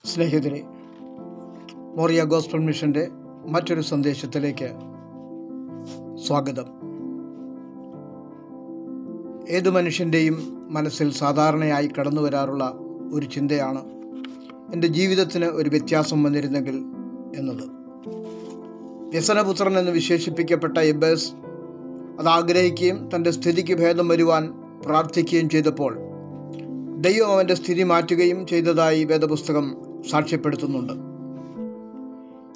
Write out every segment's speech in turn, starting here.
സ്നേഹിതരെ, മോറിയ ഗോസ്പൽ മിഷൻ്റെ മറ്റൊരു സന്ദേശത്തിലേക്ക് സ്വാഗതം. ഏതു മനുഷ്യൻ്റെയും മനസ്സിൽ സാധാരണയായി കടന്നു വരാറുള്ള ഒരു ചിന്തയാണ് എൻ്റെ ജീവിതത്തിന് ഒരു വ്യത്യാസം വന്നിരുന്നെങ്കിൽ എന്നത്. വ്യസനപുത്രൻ എന്ന് വിശേഷിപ്പിക്കപ്പെട്ട എബേസ് അത് ആഗ്രഹിക്കുകയും തൻ്റെ സ്ഥിതിക്ക് ഭേദം വരുവാൻ പ്രാർത്ഥിക്കുകയും ചെയ്തപ്പോൾ ദൈവം അവൻ്റെ സ്ഥിതി മാറ്റുകയും ചെയ്തതായി വേദപുസ്തകം സാക്ഷ്യപ്പെടുത്തുന്നുണ്ട്.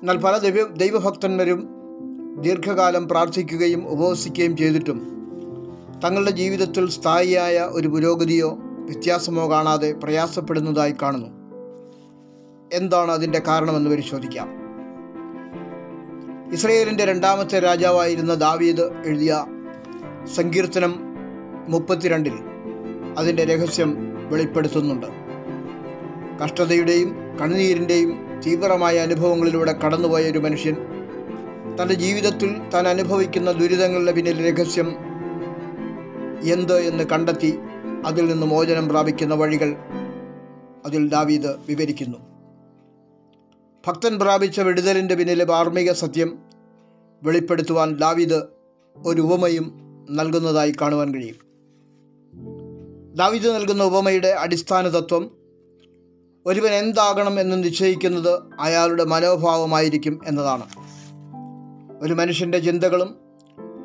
എന്നാൽ പല ദൈവഭക്തന്മാരും ദീർഘകാലം പ്രാർത്ഥിക്കുകയും ഉപവസിക്കുകയും ചെയ്തിട്ടും തങ്ങളുടെ ജീവിതത്തിൽ സ്ഥായിയായ ഒരു പുരോഗതിയോ വ്യത്യാസമോ കാണാതെ പ്രയാസപ്പെടുന്നതായി കാണുന്നു. എന്താണ് അതിൻ്റെ കാരണമെന്ന് പരിശോധിക്കാം. ഇസ്രായേലിൻ്റെ രണ്ടാമത്തെ രാജാവായിരുന്ന ദാവീദ് എഴുതിയ സങ്കീർത്തനം 32 അതിൻ്റെ രഹസ്യം വെളിപ്പെടുത്തുന്നുണ്ട്. കഷ്ടതയുടെയും കണ്ണുനീരിൻ്റെയും തീവ്രമായ അനുഭവങ്ങളിലൂടെ കടന്നുപോയ ഒരു മനുഷ്യൻ തൻ്റെ ജീവിതത്തിൽ താൻ അനുഭവിക്കുന്ന ദുരിതങ്ങളുടെ പിന്നിൽ രഹസ്യം എന്ത് എന്ന് കണ്ടെത്തി അതിൽ നിന്ന് മോചനം പ്രാപിക്കുന്ന വഴികൾ അതിൽ ദാവീദ് വിവരിക്കുന്നു. ഭക്തൻ പ്രാപിച്ച വിടുതലിൻ്റെ പിന്നിലെ ധാർമ്മിക സത്യം വെളിപ്പെടുത്തുവാൻ ദാവീദ് ഒരു ഉപമയും നൽകുന്നതായി കാണുവാൻ കഴിയും. ദാവീദ് നൽകുന്ന ഉപമയുടെ അടിസ്ഥാന തത്വം ഒരുവൻ എന്താകണം എന്ന് നിശ്ചയിക്കുന്നത് അയാളുടെ മനോഭാവമായിരിക്കും എന്നതാണ്. ഒരു മനുഷ്യൻ്റെ ചിന്തകളും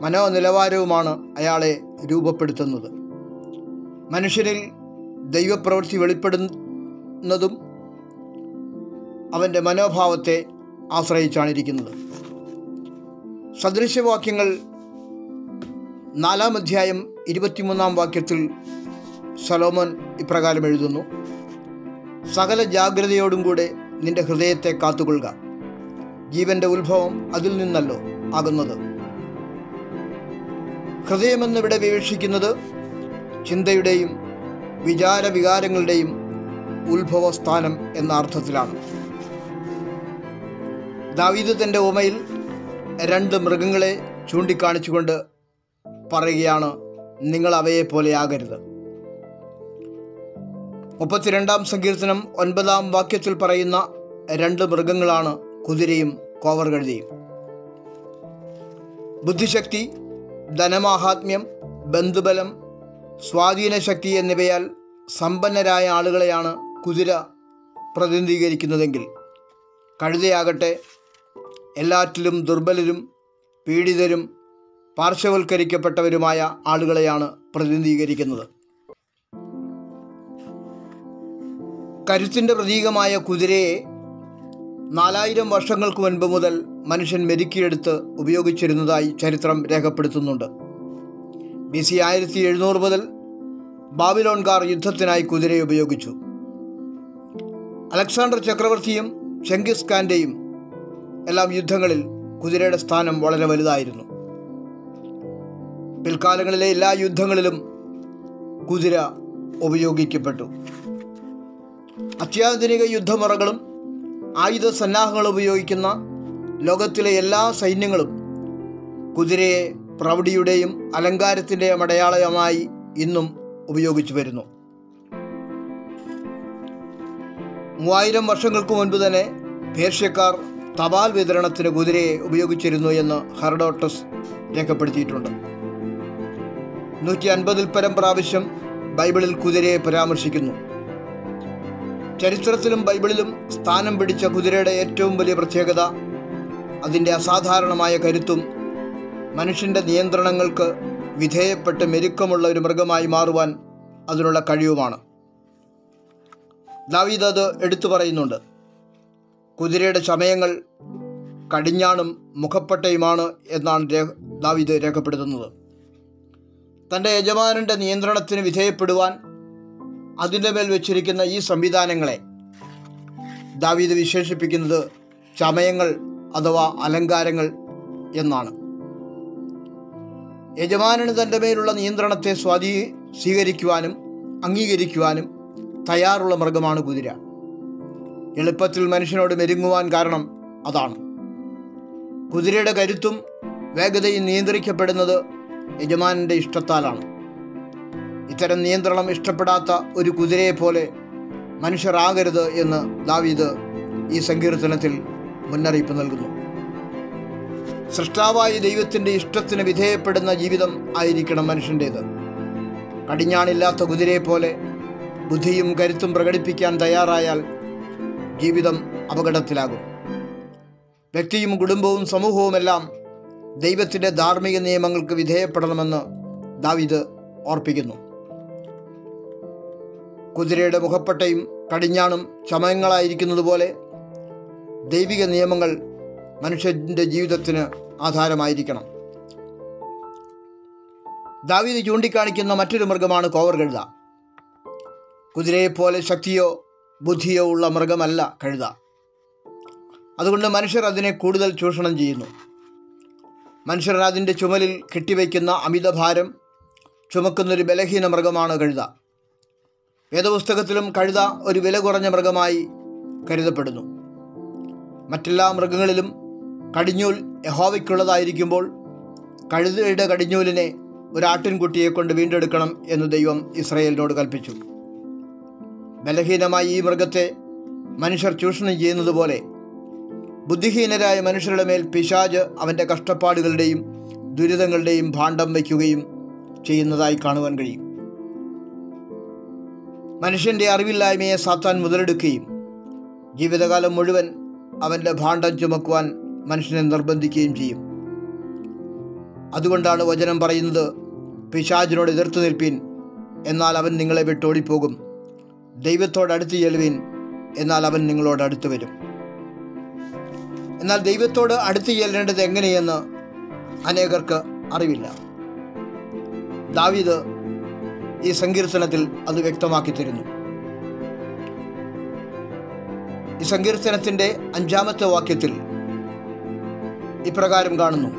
മനോനിലവാരവുമാണ് അയാളെ രൂപപ്പെടുത്തുന്നത്. മനുഷ്യനിൽ ദൈവപ്രവൃത്തി വെളിപ്പെടുന്നതും അവൻ്റെ മനോഭാവത്തെ ആശ്രയിച്ചാണിരിക്കുന്നത്. സദൃശവാക്യങ്ങൾ 4-ാം അധ്യായം 23-ാം വാക്യത്തിൽ ശലോമോൻ ഇപ്രകാരം എഴുതുന്നു: സകല ജാഗ്രതയോടും കൂടെ നിന്റെ ഹൃദയത്തെ കാത്തുകൊള്ളുക, ജീവന്റെ ഉത്ഭവം അതിൽ നിന്നല്ലോ ആകുന്നത്. ഹൃദയമെന്നിവിടെ വിവക്ഷിക്കുന്നത് ചിന്തയുടെയും വികാരങ്ങളുടെയും ഉത്ഭവസ്ഥാനം എന്ന അർത്ഥത്തിലാണ്. ദാവീദ് തൻ്റെ ഉപമയിൽ 2 മൃഗങ്ങളെ ചൂണ്ടിക്കാണിച്ചുകൊണ്ട് പറയുകയാണ്, നിങ്ങൾ അവയെപ്പോലെ ആകരുത്. 32-ാം സങ്കീർത്തനം 9-ാം വാക്യത്തിൽ പറയുന്ന 2 മൃഗങ്ങളാണ് കുതിരയും കോവർകഴുതയും. ബുദ്ധിശക്തി, ധനമാഹാത്മ്യം, ബന്ധുബലം, സ്വാധീനശക്തി എന്നിവയാൽ സമ്പന്നരായ ആളുകളെയാണ് കുതിര പ്രതിനിധീകരിക്കുന്നതെങ്കിൽ കഴുതയാകട്ടെ എല്ലാറ്റിലും ദുർബലരും പീഡിതരും പാർശ്വവൽക്കരിക്കപ്പെട്ടവരുമായ ആളുകളെയാണ് പ്രതിനിധീകരിക്കുന്നത്. കരുത്തിൻ്റെ പ്രതീകമായ കുതിരയെ 4000 വർഷങ്ങൾക്ക് മുൻപ് മുതൽ മനുഷ്യൻ മെരുക്കിയെടുത്ത് ഉപയോഗിച്ചിരുന്നതായി ചരിത്രം രേഖപ്പെടുത്തുന്നുണ്ട്. BC 1700 മുതൽ ബാബിലോൺകാർ യുദ്ധത്തിനായി കുതിരയെ ഉപയോഗിച്ചു. അലക്സാണ്ടർ ചക്രവർത്തിയും ചെങ്കിസ് ഖാൻ്റെയും എല്ലാം യുദ്ധങ്ങളിൽ കുതിരയുടെ സ്ഥാനം വളരെ വലുതായിരുന്നു. പിൽക്കാലങ്ങളിലെ എല്ലാ യുദ്ധങ്ങളിലും കുതിര ഉപയോഗിക്കപ്പെട്ടു. അത്യാധുനിക യുദ്ധമുറകളും ആയുധ സന്നാഹങ്ങളും ഉപയോഗിക്കുന്ന ലോകത്തിലെ എല്ലാ സൈന്യങ്ങളും കുതിരയെ പ്രൗഢിയുടെയും അലങ്കാരത്തിൻ്റെയും അടയാളമായി ഇന്നും ഉപയോഗിച്ചു വരുന്നു. 3000 വർഷങ്ങൾക്ക് മുൻപ് തന്നെ പേർഷ്യക്കാർ തപാൽ വിതരണത്തിന് കുതിരയെ ഉപയോഗിച്ചിരുന്നു എന്ന് ഹെറഡോട്ടസ് രേഖപ്പെടുത്തിയിട്ടുണ്ട്. 150-ൽ പരം പ്രാവശ്യം ബൈബിളിൽ കുതിരയെ പരാമർശിക്കുന്നു. ചരിത്രത്തിലും ബൈബിളിലും സ്ഥാനം പിടിച്ച കുതിരയുടെ ഏറ്റവും വലിയ പ്രത്യേകത അതിൻ്റെ അസാധാരണമായ കരുത്തും മനുഷ്യൻ്റെ നിയന്ത്രണങ്ങൾക്ക് വിധേയപ്പെട്ട് മെരുക്കമുള്ള ഒരു മൃഗമായി മാറുവാൻ അതിനുള്ള കഴിവുമാണ്. ദാവീദ് അത് എടുത്തു പറയുന്നുണ്ട്. കുതിരയുടെ ചമയങ്ങൾ കടിഞ്ഞാണും മുഖപ്പട്ടയുമാണ് എന്നാണ് ദാവീദ് രേഖപ്പെടുത്തുന്നത്. തൻ്റെ യജമാനൻ്റെ നിയന്ത്രണത്തിന് വിധേയപ്പെടുവാൻ അതിൻ്റെ മേൽ വെച്ചിരിക്കുന്ന ഈ സംവിധാനങ്ങളെ ദാവീദ് വിശേഷിപ്പിക്കുന്നത് ചമയങ്ങൾ അഥവാ അലങ്കാരങ്ങൾ എന്നാണ്. യജമാനന് തൻ്റെ മേലുള്ള നിയന്ത്രണത്തെ സ്വീകരിക്കുവാനും അംഗീകരിക്കുവാനും തയ്യാറുള്ള മൃഗമാണ് കുതിര. എളുപ്പത്തിൽ മനുഷ്യനോട് മെരുങ്ങുവാൻ കാരണം അതാണ്. കുതിരയുടെ കരുത്തും വേഗതയും നിയന്ത്രിക്കപ്പെടുന്നത് യജമാനൻ്റെ ഇഷ്ടത്താലാണ്. ഇത്തരം നിയന്ത്രണം ഇഷ്ടപ്പെടാത്ത ഒരു കുതിരയെപ്പോലെ മനുഷ്യരാകരുത് എന്ന് ദാവീദ് ഈ സങ്കീർത്തനത്തിൽ മുന്നറിയിപ്പ് നൽകുന്നു. സൃഷ്ടാവായ ദൈവത്തിൻ്റെ ഇഷ്ടത്തിന് വിധേയപ്പെടുന്ന ജീവിതം ആയിരിക്കണം മനുഷ്യൻ്റേത്. കടിഞ്ഞാണില്ലാത്ത കുതിരയെപ്പോലെ ബുദ്ധിയും കരുത്തും പ്രകടിപ്പിക്കാൻ തയ്യാറായാൽ ജീവിതം അപകടത്തിലാകും. വ്യക്തിയും കുടുംബവും സമൂഹവുമെല്ലാം ദൈവത്തിൻ്റെ ധാർമ്മിക നിയമങ്ങൾക്ക് വിധേയപ്പെടണമെന്ന് ദാവീദ് ഓർപ്പിക്കുന്നു. കുതിരയുടെ മുഖപ്പട്ടയും കടിഞ്ഞാണും ചമയങ്ങളായിരിക്കുന്നത് പോലെ ദൈവിക നിയമങ്ങൾ മനുഷ്യൻ്റെ ജീവിതത്തിന് ആധാരമായിരിക്കണം. ദാവീദ് ചൂണ്ടിക്കാണിക്കുന്ന മറ്റൊരു മൃഗമാണ് കോവർ കഴുത. കുതിരയെപ്പോലെ ശക്തിയോ ബുദ്ധിയോ ഉള്ള മൃഗമല്ല കഴുത. അതുകൊണ്ട് മനുഷ്യർ അതിനെ കൂടുതൽ ചൂഷണം ചെയ്യുന്നു. മനുഷ്യർ അതിൻ്റെ ചുമലിൽ കെട്ടിവയ്ക്കുന്ന അമിതഭാരം ചുമക്കുന്നൊരു ബലഹീന മൃഗമാണ് കഴുത. വേദപുസ്തകത്തിലും കഴുത ഒരു വില കുറഞ്ഞ മൃഗമായി കരുതപ്പെടുന്നു. മറ്റെല്ലാ മൃഗങ്ങളിലും കടിഞ്ഞൂൽ യഹോവയ്ക്കുള്ളതായിരിക്കുമ്പോൾ കഴുതയുടെ കടിഞ്ഞൂലിനെ ഒരു ആട്ടിൻകുട്ടിയെ കൊണ്ട് വീണ്ടെടുക്കണം എന്ന് ദൈവം ഇസ്രായേലിനോട് കൽപ്പിച്ചു. ബലഹീനമായ ഈ മൃഗത്തെ മനുഷ്യർ ചൂഷണം ചെയ്യുന്നത് പോലെ ബുദ്ധിഹീനരായ മനുഷ്യരുടെ മേൽ പിശാച് അവൻ്റെ കഷ്ടപ്പാടുകളുടെയും ദുരിതങ്ങളുടെയും ഭാണ്ഡം വയ്ക്കുകയും ചെയ്യുന്നതായി കാണുവാൻ കഴിയും. മനുഷ്യൻ്റെ അറിവില്ലായ്മയെ സാത്താൻ മുതലെടുക്കുകയും ജീവിതകാലം മുഴുവൻ അവൻ്റെ ഭാണ്ഡം ചുമക്കുവാൻ മനുഷ്യനെ നിർബന്ധിക്കുകയും ചെയ്യും. അതുകൊണ്ടാണ് വചനം പറയുന്നത്, പിശാചിനോട് എതിർത്ത് നിൽപ്പീൻ, എന്നാൽ അവൻ നിങ്ങളെ വിട്ടോടിപ്പോകും. ദൈവത്തോടടുത്ത് ചെല്ലുവീൻ, എന്നാൽ അവൻ നിങ്ങളോട് അടുത്ത് വരും. എന്നാൽ ദൈവത്തോട് അടുത്ത് ചെല്ലേണ്ടത് എങ്ങനെയെന്ന് അനേകർക്ക് അറിവില്ല. ദാവീദ് ഈ സങ്കീർത്തനത്തിൽ അത് വ്യക്തമാക്കി തരുന്നു. ഈ സങ്കീർത്തനത്തിൻ്റെ 5-ാമത്തെ വാക്യത്തിൽ ഇപ്രകാരം കാണുന്നു: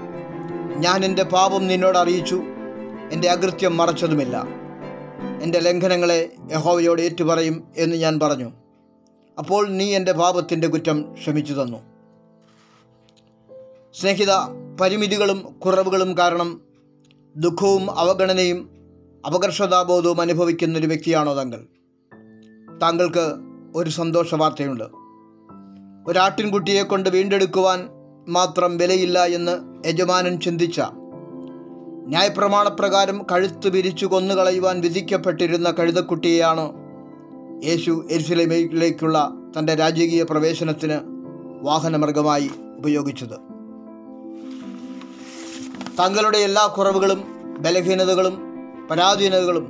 ഞാൻ എൻ്റെ പാപം നിന്നോട് അറിയിച്ചു, എൻ്റെ അകൃത്യം മറച്ചതുമില്ല. എൻ്റെ ലംഘനങ്ങളെ യഹോവയോട് ഏറ്റുപറയും എന്ന് ഞാൻ പറഞ്ഞു. അപ്പോൾ നീ എൻ്റെ പാപത്തിൻ്റെ കുറ്റം ക്ഷമിച്ചു തന്നു. സ്നേഹിത, പരിമിതികളും കുറവുകളും കാരണം ദുഃഖവും അവഗണനയും അപകർഷതാബോധവും അനുഭവിക്കുന്നൊരു വ്യക്തിയാണോ താങ്കൾ? താങ്കൾക്ക് ഒരു സന്തോഷ വാർത്തയുണ്ട്. ഒരാട്ടിൻകുട്ടിയെ കൊണ്ട് വീണ്ടെടുക്കുവാൻ മാത്രം വിലയില്ല എന്ന് യജമാനൻ ചിന്തിച്ച, ന്യായപ്രമാണപ്രകാരം കഴുത്ത് പിരിച്ചു കൊന്നുകളയുവാൻ വിധിക്കപ്പെട്ടിരുന്ന കഴുതക്കുട്ടിയെയാണ് യേശു യെരുശലേമിലേക്കുള്ള തൻ്റെ രാജകീയ പ്രവേശനത്തിന് വാഹനമൃഗമായി ഉപയോഗിച്ചത്. താങ്കളുടെ എല്ലാ കുറവുകളും ബലഹീനതകളും പരാധീനതകളും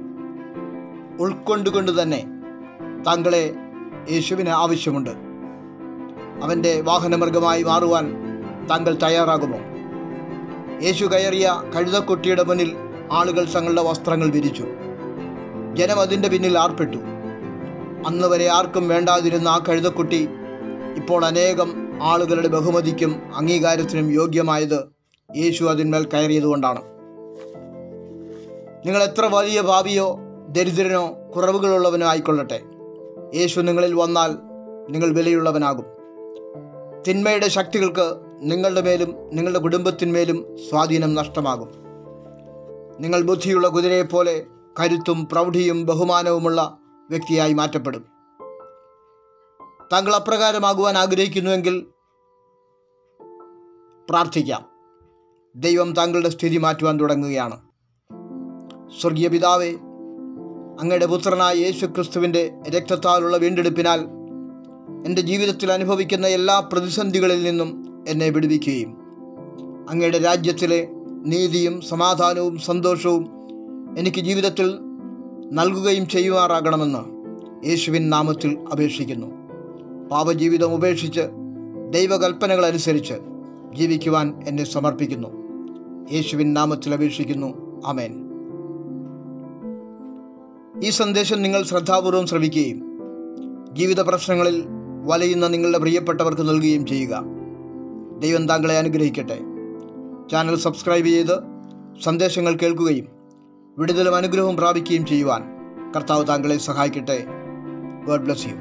ഉൾക്കൊണ്ടുകൊണ്ട് തന്നെ താങ്കളെ യേശുവിന് ആവശ്യമുണ്ട്. അവൻ്റെ വാഹനമൃഗമായി മാറുവാൻ താങ്കൾ തയ്യാറാകുമോ? യേശു കയറിയ കഴുതക്കുട്ടിയുടെ മുന്നിൽ ആളുകൾ തങ്ങളുടെ വസ്ത്രങ്ങൾ വിരിച്ചു. ജനം അതിൻ്റെ പിന്നിൽ ആർപ്പെട്ടു. അന്ന് വരെ ആർക്കും വേണ്ടാതിരുന്ന ആ കഴുതക്കുട്ടി ഇപ്പോൾ അനേകം ആളുകളുടെ ബഹുമതിക്കും അംഗീകാരത്തിനും യോഗ്യമായത് യേശു അതിന്മേൽ കയറിയതുകൊണ്ടാണ്. നിങ്ങൾ എത്ര വലിയ പാപിയോ ദരിദ്രനോ കുറവുകളുള്ളവനോ ആയിക്കൊള്ളട്ടെ, യേശു നിങ്ങളിൽ വന്നാൽ നിങ്ങൾ വിലയുള്ളവനാകും. തിന്മയുടെ ശക്തികൾക്ക് നിങ്ങളുടെ മേലും നിങ്ങളുടെ കുടുംബത്തിന്മേലും സ്വാധീനം നഷ്ടമാകും. നിങ്ങൾ ബുദ്ധിയുള്ള കുതിരയെപ്പോലെ കരുത്തും പ്രൗഢിയും ബഹുമാനവുമുള്ള വ്യക്തിയായി മാറ്റപ്പെടും. താങ്കൾ അപ്രകാരമാകുവാൻ ആഗ്രഹിക്കുന്നുവെങ്കിൽ പ്രാർത്ഥിക്കാം. ദൈവം താങ്കളുടെ സ്ഥിതി മാറ്റുവാൻ തുടങ്ങുകയാണ്. സ്വർഗീയ പിതാവേ, അങ്ങയുടെ പുത്രനായ യേശു ക്രിസ്തുവിൻ്റെ രക്തത്താലുള്ള വീണ്ടെടുപ്പിനാൽ എൻ്റെ ജീവിതത്തിൽ അനുഭവിക്കുന്ന എല്ലാ പ്രതിസന്ധികളിൽ നിന്നും എന്നെ വിടുവിക്കുകയും അങ്ങയുടെ രാജ്യത്തിലെ നീതിയും സമാധാനവും സന്തോഷവും എനിക്ക് ജീവിതത്തിൽ നൽകുകയും ചെയ്യുമാറാകണമെന്ന് യേശുവിൻ നാമത്തിൽ അപേക്ഷിക്കുന്നു. പാപജീവിതം ഉപേക്ഷിച്ച് ദൈവകൽപ്പനകൾ അനുസരിച്ച് ജീവിക്കുവാൻ എന്നെ സമർപ്പിക്കുന്നു. യേശുവിൻ നാമത്തിൽ അപേക്ഷിക്കുന്നു. ആമേൻ. ഈ സന്ദേശം നിങ്ങൾ ശ്രദ്ധാപൂർവം ശ്രവിക്കുകയും ജീവിത പ്രശ്നങ്ങളിൽ വലയുന്ന നിങ്ങളുടെ പ്രിയപ്പെട്ടവർക്ക് നൽകുകയും ചെയ്യുക. ദൈവം താങ്കളെ അനുഗ്രഹിക്കട്ടെ. ചാനൽ സബ്സ്ക്രൈബ് ചെയ്ത് സന്ദേശങ്ങൾ കേൾക്കുകയും വിടുതലും അനുഗ്രഹവും പ്രാപിക്കുകയും ചെയ്യുവാൻ കർത്താവ് താങ്കളെ സഹായിക്കട്ടെ. God bless you.